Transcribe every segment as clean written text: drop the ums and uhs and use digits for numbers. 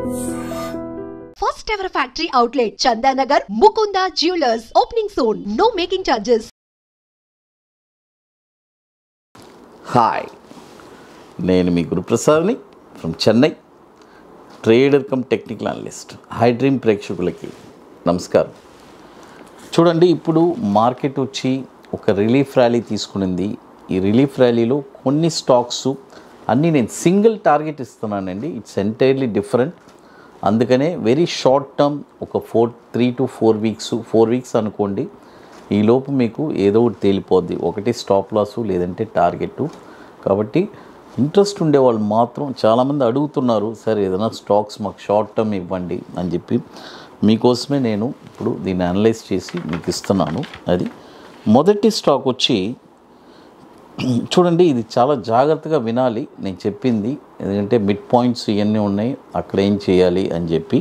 First ever factory outlet, Chandanagar, Mukunda Jewelers, opening soon. No making charges. Hi, నేను మీ గురుప్రసాద్ని from Chennai, trader cum technical analyst. Hi dream ప్రేక్షకులకి నమస్కారం. చూడండి, ఇప్పుడు మార్కెట్ వచ్చి ఒక రిలీఫ్ ర్యాలీ తీసుకునింది. ఈ రిలీఫ్ ర్యాలీలో కొన్ని స్టాక్స్ అన్నీ నేను సింగిల్ టార్గెట్ ఇస్తున్నానండి. It's entirely different. అందుకనే వెరీ షార్ట్ టర్మ్, ఒక 3 to 4 వీక్స్ అనుకోండి. ఈలోపు మీకు ఏదో ఒకటి తేలిపోద్ది, ఒకటి స్టాప్ లాసు లేదంటే టార్గెట్. కాబట్టి ఇంట్రెస్ట్ ఉండేవాళ్ళు మాత్రం చాలామంది అడుగుతున్నారు, సార్ ఏదైనా స్టాక్స్ మాకు షార్ట్ టర్మ్ ఇవ్వండి అని చెప్పి. మీకోసమే నేను ఇప్పుడు దీన్ని అనలైజ్ చేసి మీకు ఇస్తున్నాను. అది మొదటి స్టాక్ వచ్చి చూడండి, ఇది చాలా జాగ్రత్తగా వినాలి నేను చెప్పింది, ఎందుకంటే మిడ్ పాయింట్స్ ఇవన్నీ ఉన్నాయి, అక్కడ ఏం చేయాలి అని చెప్పి.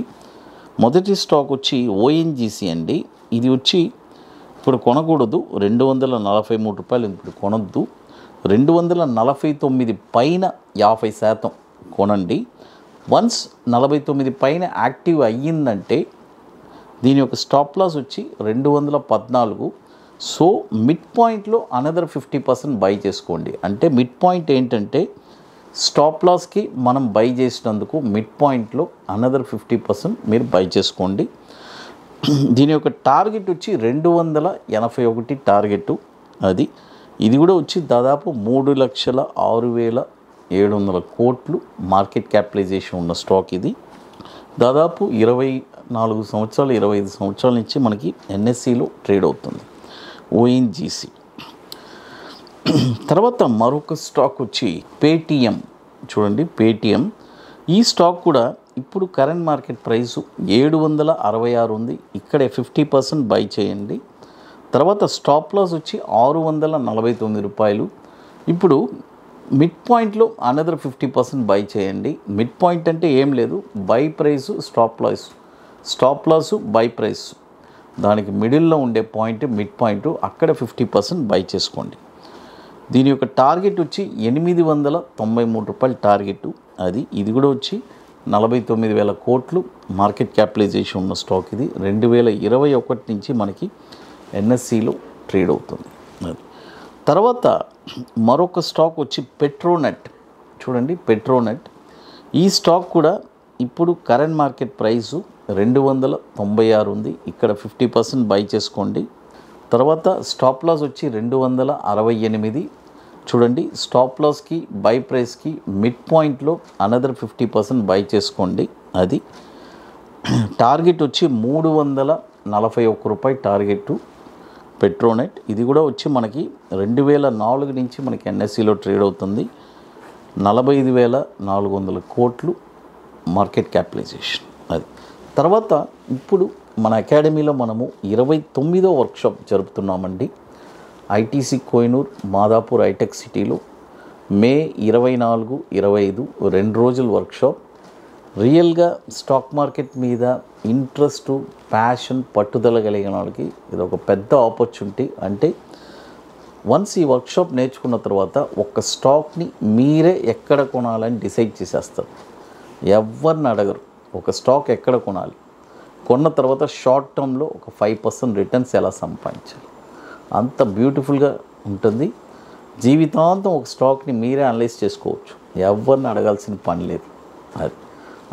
మొదటి స్టాక్ వచ్చి ఓఎన్జీసీ అండి. ఇది వచ్చి ఇప్పుడు కొనకూడదు, 243 రూపాయలు ఇప్పుడు కొనొద్దు. 249 పైన 50% కొనండి. వన్స్ 49 పైన యాక్టివ్ అయ్యిందంటే దీని యొక్క స్టాప్ లాస్ వచ్చి 214. సో మిడ్ పాయింట్లో అనదర్ 50% బై చేసుకోండి. అంటే మిడ్ పాయింట్ ఏంటంటే స్టాప్ లాస్కి మనం బై చేసినందుకు మిడ్ పాయింట్లో అనదర్ 50% మీరు బై చేసుకోండి. దీని యొక్క టార్గెట్ వచ్చి 281 టార్గెట్. ఇది కూడా వచ్చి దాదాపు 3,06,700 కోట్లు మార్కెట్ క్యాపిటలైజేషన్ ఉన్న స్టాక్. ఇది దాదాపు 24 సంవత్సరాలు 25 సంవత్సరాల నుంచి మనకి ఎన్ఎస్సిలో ట్రేడ్ అవుతుంది ఓఎన్జీసీ. తర్వాత మరొక స్టాక్ వచ్చి పేటిఎం. చూడండి, పేటిఎం ఈ స్టాక్ కూడా ఇప్పుడు కరెంట్ మార్కెట్ ప్రైసు 766 ఉంది. ఇక్కడే 50% బై చేయండి. తర్వాత స్టాప్ లాస్ వచ్చి 649 రూపాయలు. ఇప్పుడు మిడ్ పాయింట్లో అనదర్ 50% బై చేయండి. మిడ్ పాయింట్ అంటే ఏం లేదు, by price stop loss by price, దానికి మిడిల్లో ఉండే పాయింట్ మిడ్ పాయింట్, అక్కడ 50% బై చేసుకోండి. దీని యొక్క టార్గెట్ వచ్చి 893 రూపాయలు టార్గెట్. ఇది కూడా వచ్చి 49,000 కోట్లు మార్కెట్ క్యాపిటలైజేషన్ ఉన్న స్టాక్. ఇది 2021 నుంచి మనకి ఎన్ఎస్సిలో ట్రేడ్ అవుతుంది. తర్వాత మరొక స్టాక్ వచ్చి పెట్రోనెట్. చూడండి, పెట్రోనెట్ ఈ స్టాక్ కూడా ఇప్పుడు కరెంట్ మార్కెట్ ప్రైసు 296 ఉంది. ఇక్కడ 50% బై చేసుకోండి. తర్వాత స్టాప్ లాస్ వచ్చి 268. చూడండి, స్టాప్ లాస్కి బై ప్రైస్కి మిడ్ పాయింట్లో అనదర్ 50% బై చేసుకోండి. టార్గెట్ వచ్చి 341 రూపాయి టార్గెట్ పెట్రోనెట్. ఇది కూడా వచ్చి మనకి 2004 నుంచి మనకి ఎన్ఎస్సిలో ట్రేడ్ అవుతుంది. 45,400 కోట్లు మార్కెట్ క్యాపిటలైజేషన్. తర్వాత ఇప్పుడు మన అకాడమీలో మనము 29వ వర్క్షాప్ జరుపుతున్నామండి. ఐటీసీ కోహినూర్, మాదాపూర్ హైటెక్ సిటీలో మే 24, 25 2 రోజుల వర్క్షాప్. రియల్గా స్టాక్ మార్కెట్ మీద ఇంట్రెస్ట్, ప్యాషన్, పట్టుదల కలిగిన వాళ్ళకి ఇది ఒక పెద్ద ఆపర్చునిటీ. అంటే వన్స్ ఈ వర్క్షాప్ నేర్చుకున్న తర్వాత ఒక స్టాక్ని మీరే ఎక్కడ కొనాలని డిసైడ్ చేసేస్తారు. ఎవరిని అడగరు ఒక స్టాక్ ఎక్కడ కొనాలి. కొన్న తర్వాత షార్ట్ టర్మ్లో ఒక 5% రిటర్న్స్ ఎలా సంపాదించాలి, అంత బ్యూటిఫుల్గా ఉంటుంది. జీవితాంతం ఒక స్టాక్ని మీరే అనలైజ్ చేసుకోవచ్చు, ఎవరిని అడగాల్సిన పని లేదు.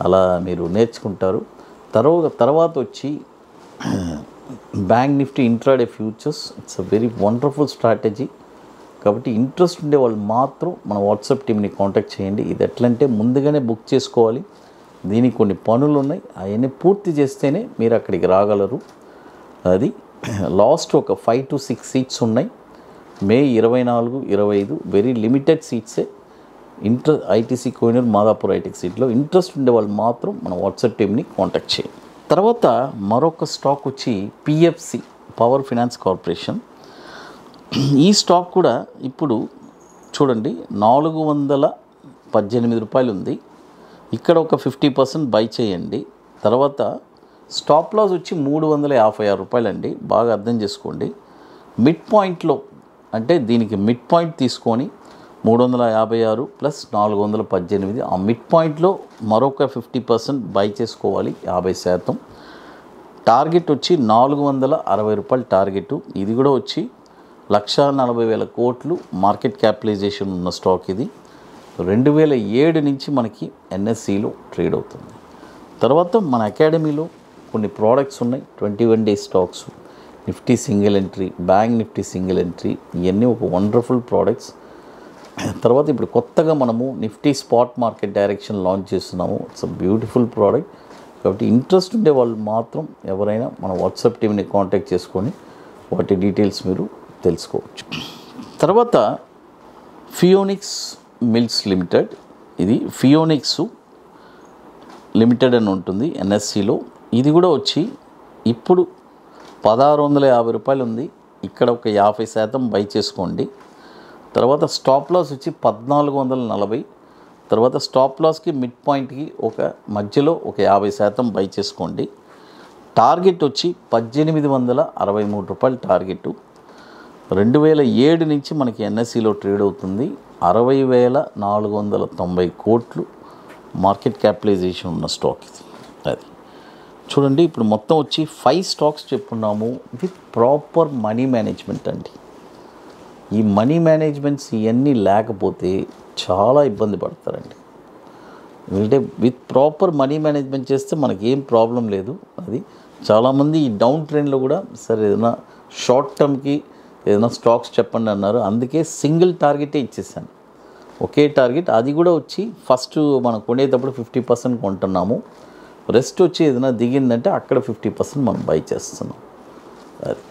అలా మీరు నేర్చుకుంటారు. తర్వాత వచ్చి bank Nifty intraday futures. It's a very wonderful strategy. కాబట్టి ఇంట్రెస్ట్ ఉండే వాళ్ళు మాత్రం మన వాట్సాప్ టీమ్ని కాంటాక్ట్ చేయండి. ఇది ఎట్లంటే ముందుగానే బుక్ చేసుకోవాలి. దీనికి కొన్ని పనులు ఉన్నాయి, అవన్నీ పూర్తి చేస్తేనే మీరు అక్కడికి రాగలరు. లాస్ట్ ఒక 5 to 6 సీట్స్ ఉన్నాయి. మే 24, 25 వెరీ లిమిటెడ్ సీట్సే. ఐటీసీ కోహినూర్, మాదాపూర్ హైటెక్ సిటీలో ఇంట్రెస్ట్ ఉండే వాళ్ళు మాత్రం మన వాట్సాప్ టీమ్ని కాంటాక్ట్ చేయండి. తర్వాత మరొక స్టాక్ వచ్చి పిఎఫ్సి, పవర్ ఫైనాన్స్ కార్పొరేషన్. ఈ స్టాక్ కూడా ఇప్పుడు చూడండి 418 రూపాయలు ఉంది. ఇక్కడ ఒక 50% బై చేయండి. తర్వాత స్టాప్ లాస్ వచ్చి 356 రూపాయలండి. బాగా అర్థం చేసుకోండి. మిడ్ పాయింట్లో అంటే దీనికి మిడ్ పాయింట్ తీసుకొని 356 ప్లస్ 418. ఆ మిడ్ పాయింట్లో మరొక 50% బై చేసుకోవాలి, 50%. టార్గెట్ వచ్చి 460 రూపాయలు టార్గెట్. ఇది కూడా వచ్చి 1,40,000 కోట్లు మార్కెట్ క్యాపిటలైజేషన్ ఉన్న స్టాక్. ఇది 2007 నుంచి మనకి ఎన్ఎస్సిలో ట్రేడ్ అవుతుంది. తర్వాత మన అకాడమీలో కొన్ని ప్రోడక్ట్స్ ఉన్నాయి, 21 days stocks, Nifty single entry, bank Nifty single entry, ఇవన్నీ ఒక వండర్ఫుల్ ప్రోడక్ట్స్. తర్వాత ఇప్పుడు కొత్తగా మనము Nifty spot market direction launch చేస్తున్నాము. It's a beautiful product. కాబట్టి ఇంట్రెస్ట్ ఉండే వాళ్ళు మాత్రం ఎవరైనా మన వాట్సాప్ టీమ్ని కాంటాక్ట్ చేసుకొని వాటి డీటెయిల్స్ మీరు తెలుసుకోవచ్చు. తర్వాత ఫియోనిక్స్ మిల్స్ లిమిటెడ్, ఇది ఫియోనిక్స్ లిమిటెడ్ అని ఉంటుంది ఎన్ఎస్సిలో. ఇది కూడా వచ్చి ఇప్పుడు 1,650 రూపాయలు ఉంది. ఇక్కడ ఒక 50% బై చేసుకోండి. తర్వాత స్టాప్ లాస్ వచ్చి 1,440. తర్వాత స్టాప్ లాస్కి మిడ్ పాయింట్కి ఒక మధ్యలో ఒక 50% బై చేసుకోండి. టార్గెట్ వచ్చి 1,863 రూపాయలు టార్గెట్. 2007 నుంచి మనకి ఎన్ఎస్సిలో ట్రేడ్ అవుతుంది. 60,490 కోట్లు మార్కెట్ క్యాపిటలైజేషన్ ఉన్న స్టాక్ ఇది. అది చూడండి, ఇప్పుడు మొత్తం వచ్చి 5 స్టాక్స్ చెప్పున్నాము విత్ ప్రాపర్ మనీ మేనేజ్మెంట్ అండి. ఈ మనీ మేనేజ్మెంట్స్ ఇవన్నీ లేకపోతే చాలా ఇబ్బంది పడతారండి. అంటే విత్ ప్రాపర్ మనీ మేనేజ్మెంట్ చేస్తే మనకి ఏం ప్రాబ్లం లేదు. అది చాలామంది ఈ డౌన్ ట్రెండ్లో కూడా సరే ఏదైనా షార్ట్ టర్మ్కి ఏదైనా స్టాక్స్ చెప్పండి అన్నారు. అందుకే సింగిల్ టార్గెటే ఇచ్చేసాను, ఒకే టార్గెట్. అది కూడా వచ్చి ఫస్ట్ మనం కొనేటప్పుడు 50% కొంటున్నాము, రెస్ట్ వచ్చి ఏదైనా దిగిందంటే అక్కడ 50% మనం బై చేస్తున్నాం. అది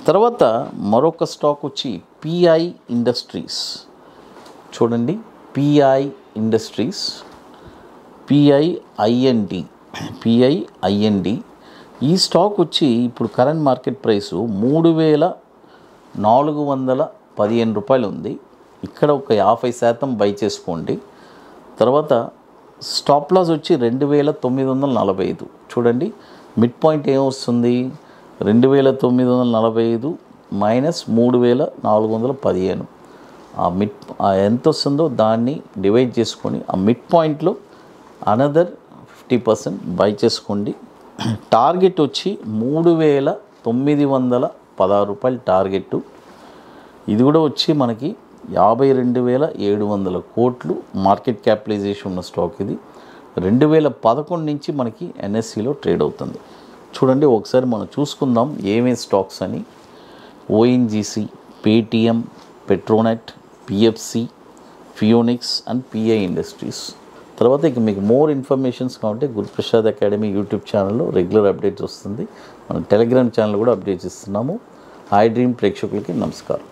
తర్వాత మరొక స్టాక్ వచ్చి పిఐ ఇండస్ట్రీస్. చూడండి, పిఐ ఇండస్ట్రీస్, పిఐఐఎన్డి. ఈ స్టాక్ వచ్చి ఇప్పుడు కరెంట్ మార్కెట్ ప్రైసు 3,415 రూపాయలు ఉంది. ఇక్కడ ఒక 50% బై చేసుకోండి. తర్వాత స్టాప్ లాస్ వచ్చి 2,945. చూడండి మిడ్ పాయింట్ ఏమొస్తుంది, 2,945 మైనస్ 3,415. ఎంత వస్తుందో దాన్ని డివైడ్ చేసుకొని ఆ మిడ్ పాయింట్లో అనదర్ 50% బై చేసుకోండి. టార్గెట్ వచ్చి 3,916 రూపాయలు టార్గెట్. ఇది కూడా వచ్చి మనకి 52,700 కోట్లు మార్కెట్ క్యాపిటలైజేషన్ ఉన్న స్టాక్. ఇది 2011 నుంచి మనకి ఎన్ఎస్సిలో ట్రేడ్ అవుతుంది. చూడండి ఒకసారి మనం చూసుకుందాం ఏమేమి స్టాక్స్ అని. ONGC, Paytm, Petronet, PFC, Phoenix and PI industries. తర్వాత ఇక మీకు మోర్ ఇన్ఫర్మేషన్స్ కావాలంటే గురుప్రసాద్ అకాడమీ యూట్యూబ్ ఛానల్లో రెగ్యులర్ అప్డేట్స్ వస్తుంది. మనం టెలిగ్రామ్ ఛానల్ కూడా అప్డేట్స్ ఇస్తున్నాము. ఐ డ్రీమ్ ప్రేక్షకులకి నమస్కారం.